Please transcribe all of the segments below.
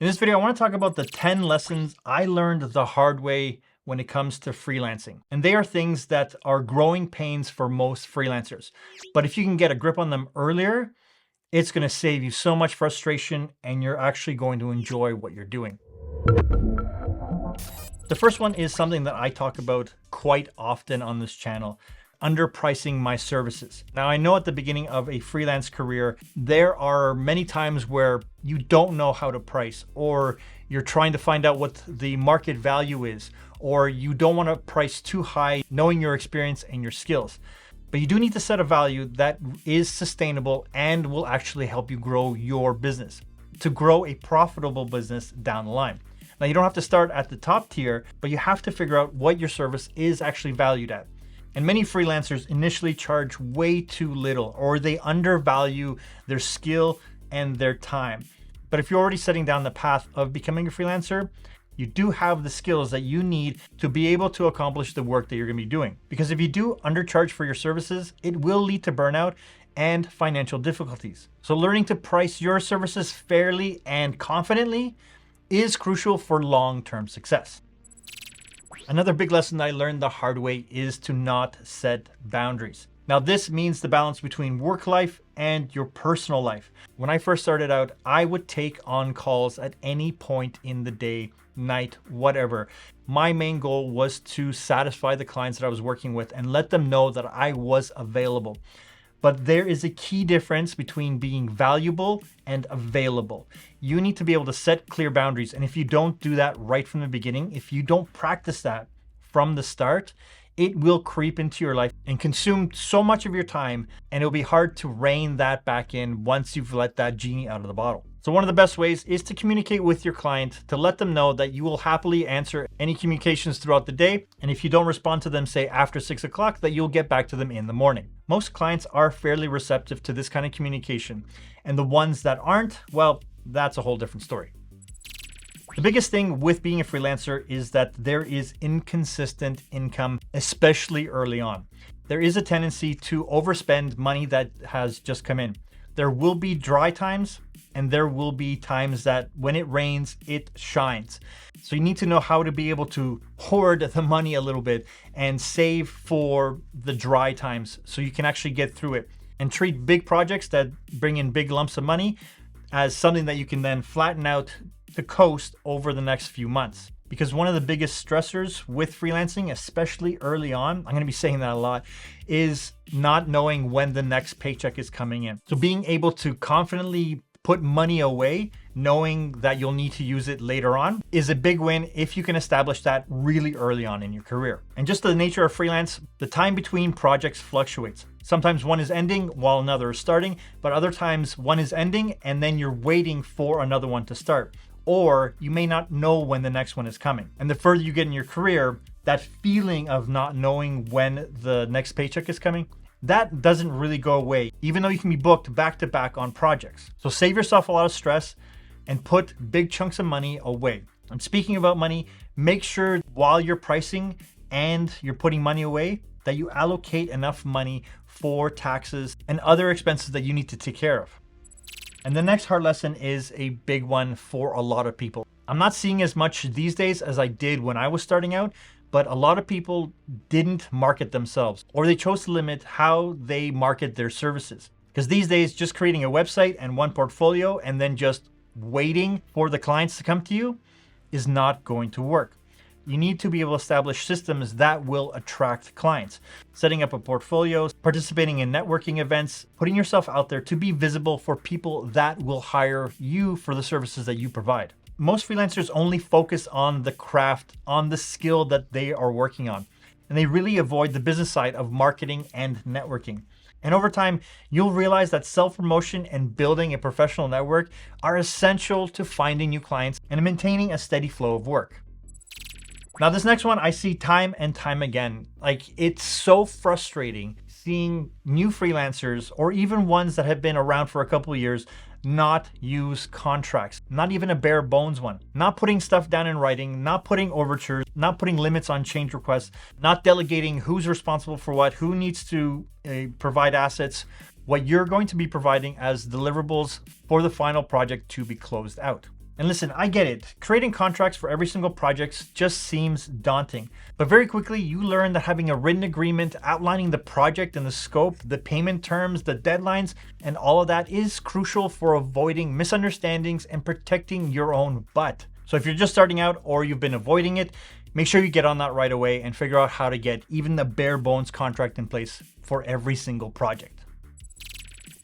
In this video, I want to talk about the 10 lessons I learned the hard way when it comes to freelancing. And they are things that are growing pains for most freelancers. But if you can get a grip on them earlier, it's going to save you so much frustration and you're actually going to enjoy what you're doing. The first one is something that I talk about quite often on this channel: underpricing my services. Now, I know at the beginning of a freelance career, there are many times where you don't know how to price, or you're trying to find out what the market value is, or you don't want to price too high knowing your experience and your skills. But you do need to set a value that is sustainable and will actually help you grow your business, to grow a profitable business down the line. Now, you don't have to start at the top tier, but you have to figure out what your service is actually valued at. And many freelancers initially charge way too little, or they undervalue their skill and their time. But if you're already setting down the path of becoming a freelancer, you do have the skills that you need to be able to accomplish the work that you're going to be doing. Because if you do undercharge for your services, it will lead to burnout and financial difficulties. So learning to price your services fairly and confidently is crucial for long-term success. Another big lesson I learned the hard way is to not set boundaries. Now, this means the balance between work life and your personal life. When I first started out, I would take on calls at any point in the day, night, whatever. My main goal was to satisfy the clients that I was working with and let them know that I was available. But there is a key difference between being valuable and available. You need to be able to set clear boundaries. And if you don't do that right from the beginning, if you don't practice that from the start, it will creep into your life and consume so much of your time, and it'll be hard to rein that back in once you've let that genie out of the bottle. So one of the best ways is to communicate with your client, to let them know that you will happily answer any communications throughout the day. And if you don't respond to them, say after 6 o'clock, that you'll get back to them in the morning. Most clients are fairly receptive to this kind of communication. And the ones that aren't, well, that's a whole different story. The biggest thing with being a freelancer is that there is inconsistent income, especially early on. There is a tendency to overspend money that has just come in. There will be dry times, and there will be times that when it rains, it shines. So you need to know how to be able to hoard the money a little bit and save for the dry times so you can actually get through it, and treat big projects that bring in big lumps of money as something that you can then flatten out to coast over the next few months. Because one of the biggest stressors with freelancing, especially early on, I'm going to be saying that a lot, is not knowing when the next paycheck is coming in. So being able to confidently put money away, knowing that you'll need to use it later on, is a big win if you can establish that really early on in your career. And just the nature of freelance, the time between projects fluctuates. Sometimes one is ending while another is starting, but other times one is ending and then you're waiting for another one to start. Or you may not know when the next one is coming. And the further you get in your career, that feeling of not knowing when the next paycheck is coming, that doesn't really go away, even though you can be booked back to back on projects. So save yourself a lot of stress and put big chunks of money away. And speaking about money, make sure while you're pricing and you're putting money away, that you allocate enough money for taxes and other expenses that you need to take care of. And the next hard lesson is a big one for a lot of people. I'm not seeing as much these days as I did when I was starting out, but a lot of people didn't market themselves, or they chose to limit how they market their services. Because these days, just creating a website and one portfolio and then just waiting for the clients to come to you is not going to work. You need to be able to establish systems that will attract clients. Setting up a portfolio, participating in networking events, putting yourself out there to be visible for people that will hire you for the services that you provide. Most freelancers only focus on the craft, on the skill that they are working on, and they really avoid the business side of marketing and networking. And over time, you'll realize that self-promotion and building a professional network are essential to finding new clients and maintaining a steady flow of work. Now, this next one I see time and time again. Like, it's so frustrating seeing new freelancers, or even ones that have been around for a couple of years, not use contracts, not even a bare bones one, not putting stuff down in writing, not putting overtures, not putting limits on change requests, not delegating who's responsible for what, who needs to provide assets, what you're going to be providing as deliverables for the final project to be closed out. And listen, I get it. Creating contracts for every single project just seems daunting. But very quickly, you learn that having a written agreement outlining the project and the scope, the payment terms, the deadlines, and all of that is crucial for avoiding misunderstandings and protecting your own butt. So if you're just starting out or you've been avoiding it, make sure you get on that right away and figure out how to get even the bare bones contract in place for every single project.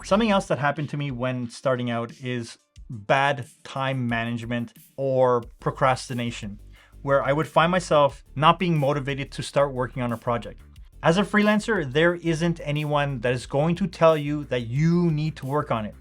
Something else that happened to me when starting out is bad time management or procrastination, where I would find myself not being motivated to start working on a project. As a freelancer, there isn't anyone that is going to tell you that you need to work on it.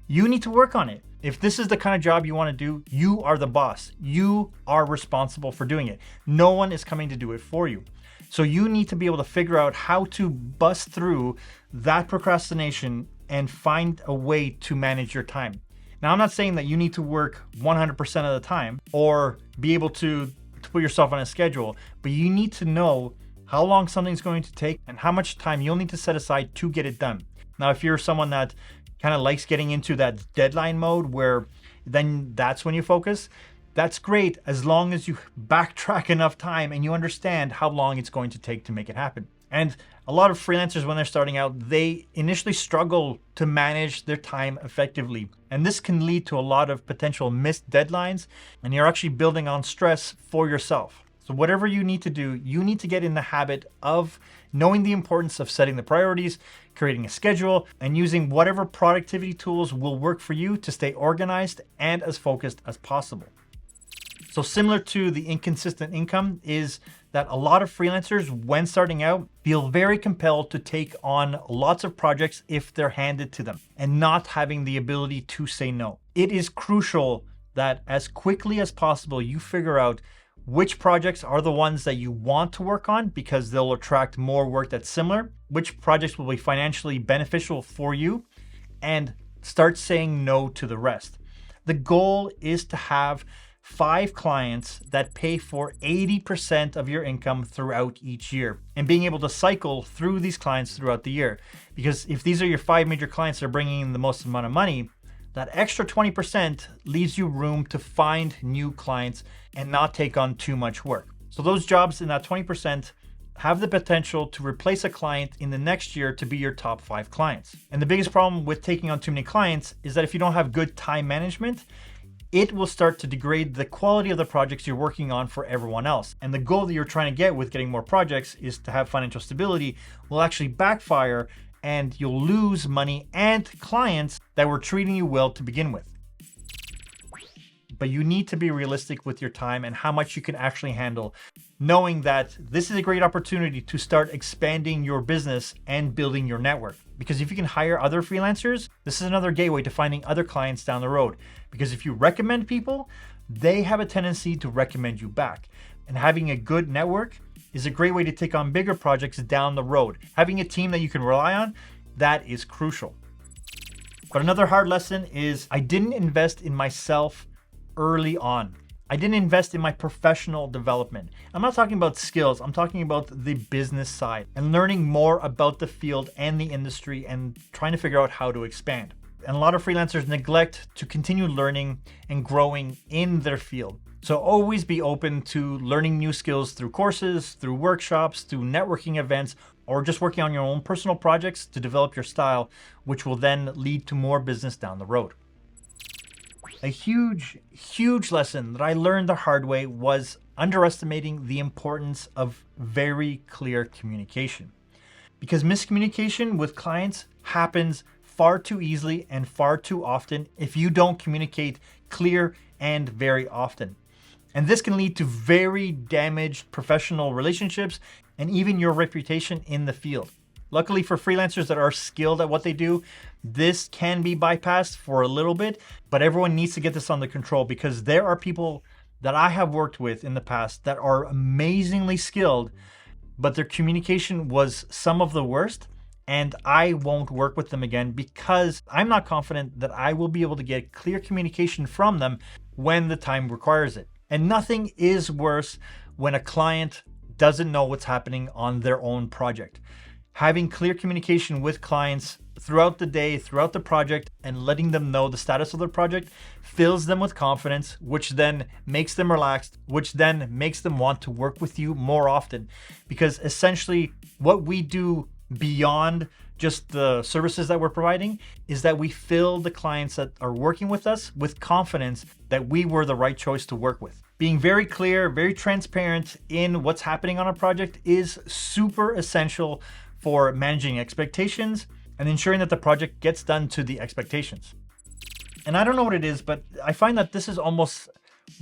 You need to work on it. If this is the kind of job you want to do, you are the boss. You are responsible for doing it. No one is coming to do it for you. So you need to be able to figure out how to bust through that procrastination and find a way to manage your time. Now, I'm not saying that you need to work 100% of the time or be able to put yourself on a schedule, but you need to know how long something's going to take and how much time you'll need to set aside to get it done. Now, if you're someone that kind of likes getting into that deadline mode where then that's when you focus, that's great as long as you backtrack enough time and you understand how long it's going to take to make it happen. And a lot of freelancers, when they're starting out, they initially struggle to manage their time effectively. And this can lead to a lot of potential missed deadlines, and you're actually building on stress for yourself. So whatever you need to do, you need to get in the habit of knowing the importance of setting the priorities, creating a schedule, and using whatever productivity tools will work for you to stay organized and as focused as possible. So similar to the inconsistent income is that a lot of freelancers, when starting out, feel very compelled to take on lots of projects if they're handed to them and not having the ability to say no. It is crucial that as quickly as possible, you figure out which projects are the ones that you want to work on because they'll attract more work that's similar, which projects will be financially beneficial for you, and start saying no to the rest. The goal is to have 5 clients that pay for 80% of your income throughout each year and being able to cycle through these clients throughout the year. Because if these are your 5 major clients that are bringing in the most amount of money, that extra 20% leaves you room to find new clients and not take on too much work. So those jobs in that 20% have the potential to replace a client in the next year to be your top 5 clients. And the biggest problem with taking on too many clients is that if you don't have good time management, it will start to degrade the quality of the projects you're working on for everyone else. And the goal that you're trying to get with getting more projects is to have financial stability will actually backfire and you'll lose money and clients that were treating you well to begin with. But you need to be realistic with your time and how much you can actually handle, knowing that this is a great opportunity to start expanding your business and building your network. Because if you can hire other freelancers, this is another gateway to finding other clients down the road. Because if you recommend people, they have a tendency to recommend you back. And having a good network is a great way to take on bigger projects down the road. Having a team that you can rely on, that is crucial. But another hard lesson is I didn't invest in myself early on. I didn't invest in my professional development. I'm not talking about skills, I'm talking about the business side and learning more about the field and the industry and trying to figure out how to expand. And a lot of freelancers neglect to continue learning and growing in their field. So always be open to learning new skills through courses, through workshops, through networking events, or just working on your own personal projects to develop your style, which will then lead to more business down the road. A huge lesson that I learned the hard way was underestimating the importance of very clear communication. Because miscommunication with clients happens far too easily and far too often if you don't communicate clear and very often. And this can lead to very damaged professional relationships and even your reputation in the field. Luckily for freelancers that are skilled at what they do, this can be bypassed for a little bit, but everyone needs to get this under control because there are people that I have worked with in the past that are amazingly skilled, but their communication was some of the worst, and I won't work with them again because I'm not confident that I will be able to get clear communication from them when the time requires it. And nothing is worse when a client doesn't know what's happening on their own project. Having clear communication with clients throughout the day, throughout the project, and letting them know the status of their project fills them with confidence, which then makes them relaxed, which then makes them want to work with you more often. Because essentially what we do beyond just the services that we're providing is that we fill the clients that are working with us with confidence that we were the right choice to work with. Being very clear, very transparent in what's happening on a project is super essential for managing expectations and ensuring that the project gets done to the expectations. And I don't know what it is, but I find that this is almost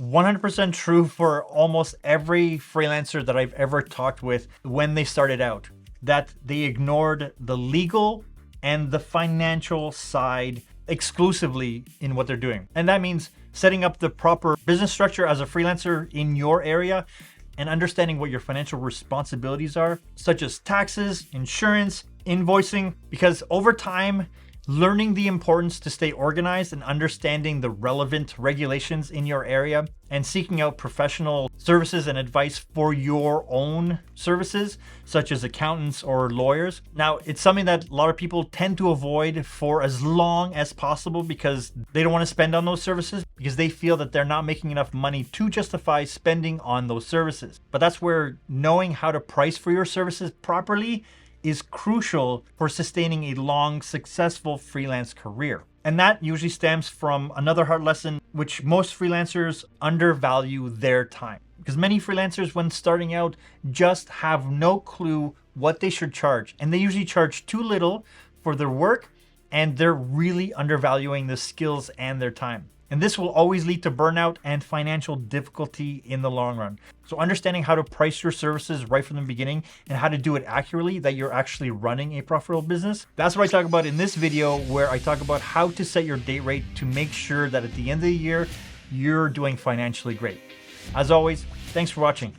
100% true for almost every freelancer that I've ever talked with when they started out, that they ignored the legal and the financial side exclusively in what they're doing. And that means setting up the proper business structure as a freelancer in your area and understanding what your financial responsibilities are, such as taxes, insurance, invoicing, because over time, learning the importance to stay organized and understanding the relevant regulations in your area and seeking out professional services and advice for your own services, such as accountants or lawyers. Now, it's something that a lot of people tend to avoid for as long as possible because they don't want to spend on those services because they feel that they're not making enough money to justify spending on those services. But that's where knowing how to price for your services properly is crucial for sustaining a long, successful freelance career. And that usually stems from another hard lesson, which most freelancers undervalue their time. Because many freelancers, when starting out, just have no clue what they should charge. And they usually charge too little for their work, and they're really undervaluing the skills and their time. And this will always lead to burnout and financial difficulty in the long run. So understanding how to price your services right from the beginning and how to do it accurately, that you're actually running a profitable business. That's what I talk about in this video, where I talk about how to set your day rate to make sure that at the end of the year, you're doing financially great. As always, thanks for watching.